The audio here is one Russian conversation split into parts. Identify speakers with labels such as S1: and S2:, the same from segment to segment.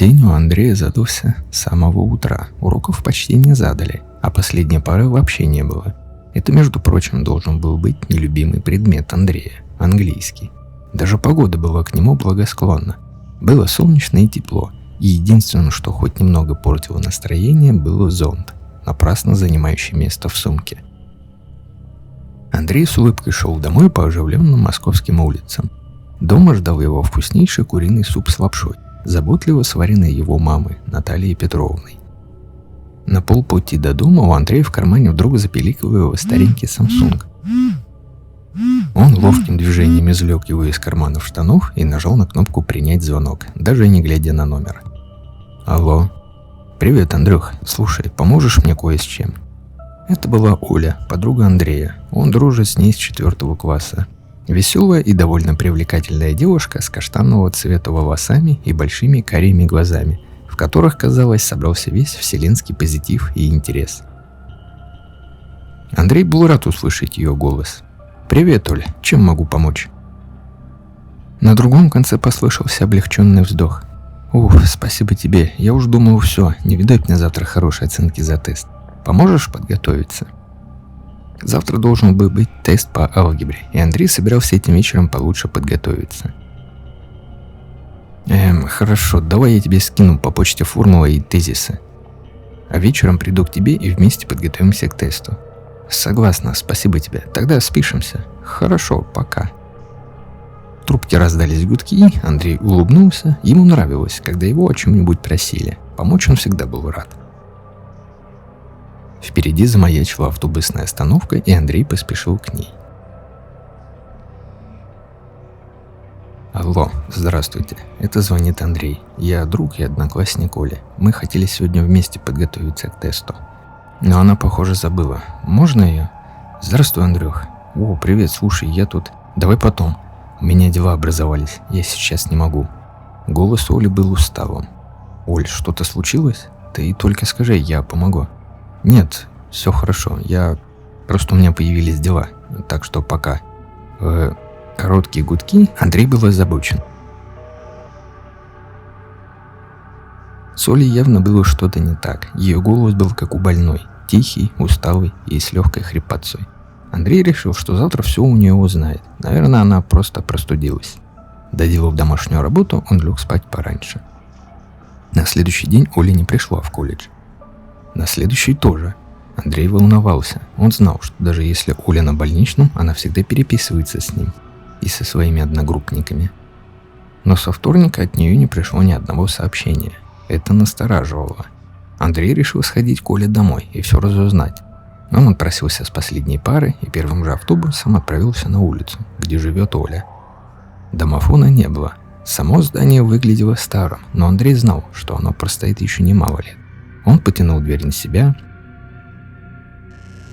S1: День у Андрея задался с самого утра. Уроков почти не задали, а последней пары вообще не было. Это, между прочим, должен был быть нелюбимый предмет Андрея – английский. Даже погода была к нему благосклонна. Было солнечно и тепло, и единственным, что хоть немного портило настроение, был зонт, напрасно занимающий место в сумке. Андрей с улыбкой шел домой по оживленным московским улицам. Дома ждал его вкуснейший куриный суп с лапшой, заботливо сваренный его мамой Натальей Петровной. На полпути до дома у Андрея в кармане вдруг запиликал его старенький Samsung. Он ловким движением извлек его из карманов штанов и нажал на кнопку «Принять звонок», даже не глядя на номер. «Алло. Привет, Андрюх. Слушай, поможешь мне кое с чем?» Это была Оля, подруга Андрея. Он дружит с ней с 4 класса. Веселая и довольно привлекательная девушка с каштанового цвета волосами и большими карими глазами, в которых, казалось, собрался весь вселенский позитив и интерес. Андрей был рад услышать ее голос. «Привет, Оля. Чем могу помочь?» На другом конце послышался облегченный вздох. «Уф, спасибо тебе. Я уж думал, все, не видать мне завтра хорошей оценки за тест. Поможешь подготовиться?» Завтра должен был быть тест по алгебре, и Андрей собирался этим вечером получше подготовиться. Хорошо, давай я тебе скину по почте формулы и тезисы. А вечером приду к тебе и вместе подготовимся к тесту. Согласна, спасибо тебе. Тогда спишемся. Хорошо, пока. В трубке раздались гудки, Андрей улыбнулся. Ему нравилось, когда его о чем-нибудь просили. Помочь он всегда был рад. Впереди замаячила автобусная остановка, и Андрей поспешил к ней. Алло, здравствуйте. Это звонит Андрей. Я друг и одноклассник Оли. Мы хотели сегодня вместе подготовиться к тесту. Но она, похоже, забыла. Можно ее? Здравствуй, Андрюх. О, привет, слушай, я тут. Давай потом. У меня дела образовались. Я сейчас не могу. Голос Оли был усталым. Оль, что-то случилось? Ты только скажи, я помогу. Нет, все хорошо. Просто у меня появились дела. Так что пока. Короткие гудки, Андрей был озабочен. С Олей явно было что-то не так. Ее голос был как у больной. Тихий, усталый и с легкой хрипотцой. Андрей решил, что завтра все у нее узнает. Наверное, она просто простудилась. Доделав домашнюю работу, он лег спать пораньше. На следующий день Оля не пришла в колледж. На следующий тоже. Андрей волновался. Он знал, что даже если Оля на больничном, она всегда переписывается с ним и со своими одногруппниками. Но со вторника от нее не пришло ни одного сообщения. Это настораживало. Андрей решил сходить к Оле домой и все разузнать. Он отпросился с последней пары и первым же автобусом отправился на улицу, где живет Оля. Домофона не было. Само здание выглядело старым, но Андрей знал, что оно простоит еще немало лет. Он потянул дверь на себя.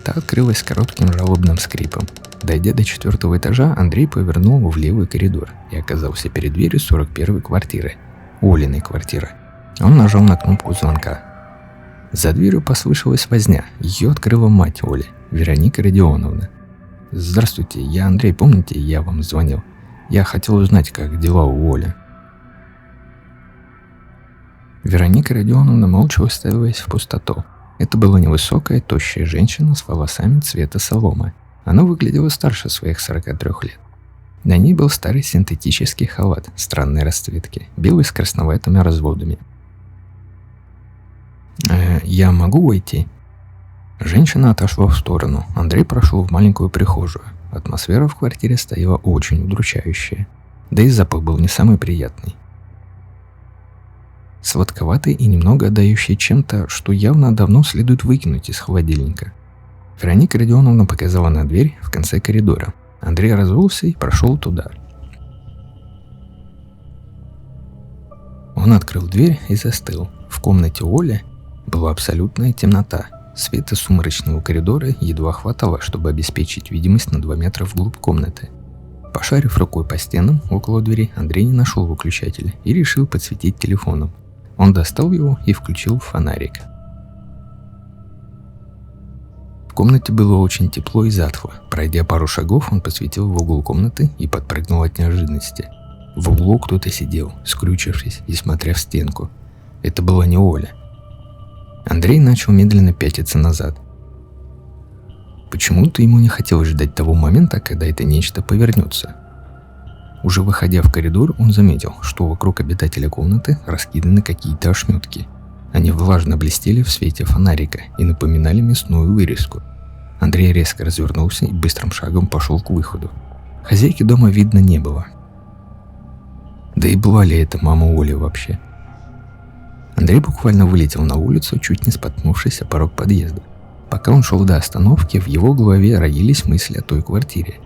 S1: Та открылась с коротким жалобным скрипом. Дойдя до 4 этажа, Андрей повернул в левый коридор и оказался перед дверью 41-й квартиры, Олиной квартиры. Он нажал на кнопку звонка. За дверью послышалась возня. Ее открыла мать Оли, Вероника Родионовна. «Здравствуйте, я Андрей, помните, я вам звонил? Я хотел узнать, как дела у Оли». Вероника Родионовна молча уставилась в пустоту. Это была невысокая, тощая женщина с волосами цвета соломы. Она выглядела старше своих 43 лет. На ней был старый синтетический халат странной расцветки, белый с красноватыми разводами. «Я могу войти?» Женщина отошла в сторону. Андрей прошел в маленькую прихожую. Атмосфера в квартире стояла очень удручающая. Да и запах был не самый приятный. Сладковатый и немного отдающий чем-то, что явно давно следует выкинуть из холодильника. Вероника Родионовна показала на дверь в конце коридора. Андрей разулся и прошел туда. Он открыл дверь и застыл. В комнате Оли была абсолютная темнота. Света сумрачного коридора едва хватало, чтобы обеспечить видимость на 2 метра вглубь комнаты. Пошарив рукой по стенам около двери, Андрей не нашел выключателя и решил подсветить телефоном. Он достал его и включил фонарик. В комнате было очень тепло и затхло. Пройдя пару шагов, он посветил в угол комнаты и подпрыгнул от неожиданности. В углу кто-то сидел, скрючившись и смотря в стенку. Это была не Оля. Андрей начал медленно пятиться назад. Почему-то ему не хотелось ждать того момента, когда это нечто повернется. Уже выходя в коридор, он заметил, что вокруг обитателя комнаты раскиданы какие-то ошметки. Они влажно блестели в свете фонарика и напоминали мясную вырезку. Андрей резко развернулся и быстрым шагом пошел к выходу. Хозяйки дома видно не было. Да и была ли это мама Оли вообще? Андрей буквально вылетел на улицу, чуть не споткнувшись о порог подъезда. Пока он шел до остановки, в его голове роились мысли о той квартире.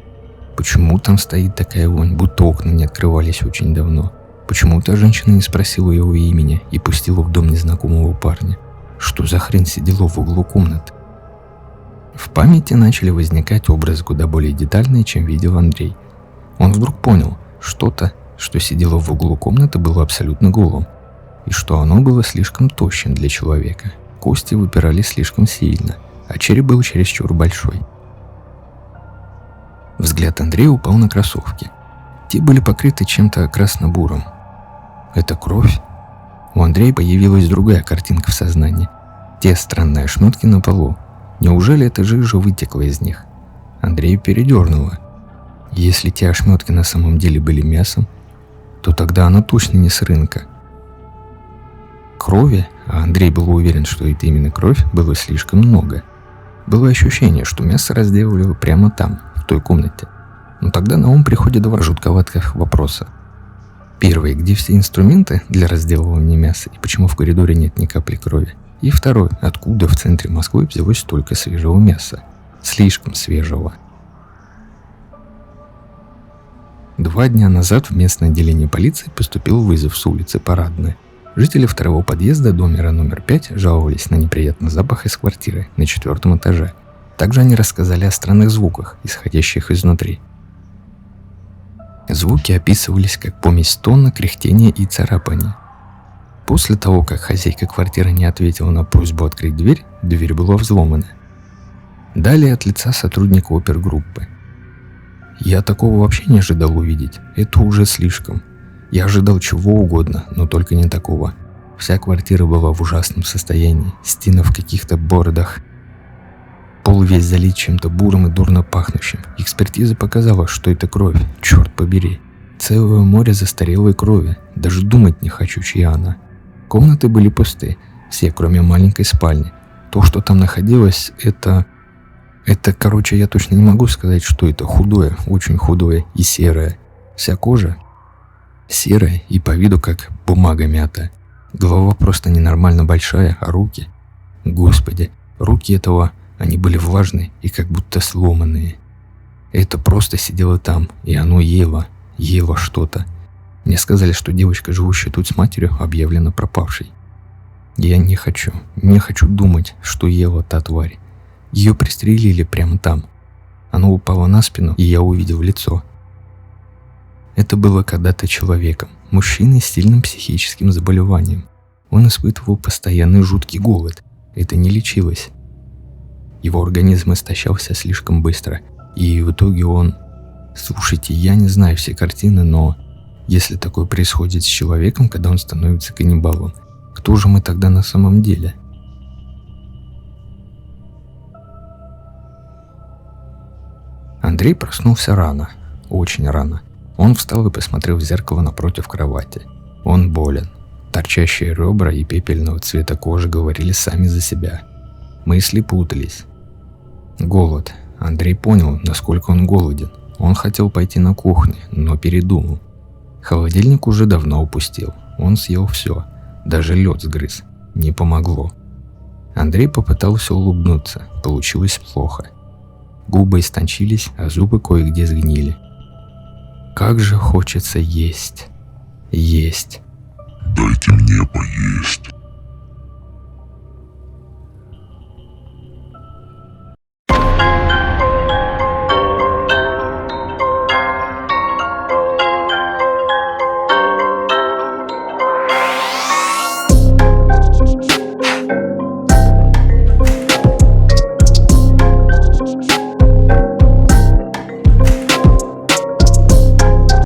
S1: Почему там стоит такая вонь, будто окна не открывались очень давно? Почему та женщина не спросила его имени и пустила в дом незнакомого парня? Что за хрень сидела в углу комнаты? В памяти начали возникать образы куда более детальные, чем видел Андрей. Он вдруг понял, что-то, что сидело в углу комнаты, было абсолютно голым, и что оно было слишком тощим для человека. Кости выпирали слишком сильно, а череп был чересчур большой. Взгляд Андрея упал на кроссовки. Те были покрыты чем-то красно-бурым. Это кровь? У Андрея появилась другая картинка в сознании. Те странные ошметки на полу. Неужели эта жижа вытекла из них? Андрея передернуло. Если те ошметки на самом деле были мясом, то тогда оно точно не с рынка. Крови, а Андрей был уверен, что это именно кровь, было слишком много. Было ощущение, что мясо разделывали прямо там, в той комнате. Но тогда на ум приходит два жутковатых вопроса. Первый, где все инструменты для разделывания мяса и почему в коридоре нет ни капли крови? И второй, откуда в центре Москвы взялось столько свежего мяса? Слишком свежего. 2 дня назад в местное отделение полиции поступил вызов с улицы Парадная. Жители второго подъезда номера номер 5 жаловались на неприятный запах из квартиры на 4 этаже. Также они рассказали о странных звуках, исходящих изнутри. Звуки описывались как помесь стона, кряхтения и царапания. После того, как хозяйка квартиры не ответила на просьбу открыть дверь, дверь была взломана. Далее от лица сотрудника опергруппы. Я такого вообще не ожидал увидеть, это уже слишком. Я ожидал чего угодно, но только не такого. Вся квартира была в ужасном состоянии, стены в каких-то бородах. Пол весь залит чем-то бурым и дурно пахнущим. Экспертиза показала, что это кровь, черт побери. Целое море застарелой крови, даже думать не хочу, чья она. Комнаты были пусты, все, кроме маленькой спальни. То, что там находилось, это, короче, я точно не могу сказать, что это худое, очень худое и серое. Вся кожа серая и по виду как бумага мята. Голова просто ненормально большая, а руки... Господи, руки этого, они были влажные и как будто сломанные. Это просто сидело там, и оно ело что-то. Мне сказали, что девочка, живущая тут с матерью, объявлена пропавшей. Я не хочу думать, что ела та тварь. Ее пристрелили прямо там. Она упала на спину, и я увидел лицо. Это было когда-то человеком, мужчиной с сильным психическим заболеванием. Он испытывал постоянный жуткий голод. Это не лечилось. Его организм истощался слишком быстро, и в итоге он... Слушайте, я не знаю все картины, но... Если такое происходит с человеком, когда он становится каннибалом, кто же мы тогда на самом деле? Андрей проснулся рано, очень рано. Он встал и посмотрел в зеркало напротив кровати. Он болен. Торчащие ребра и пепельного цвета кожи говорили сами за себя. Мысли путались. Голод. Андрей понял, насколько он голоден. Он хотел пойти на кухню, но передумал. Холодильник уже давно опустел. Он съел все. Даже лед сгрыз. Не помогло. Андрей попытался улыбнуться. Получилось плохо. Губы истончились, а зубы кое-где сгнили. Как же хочется есть. Есть.
S2: Дайте мне поесть.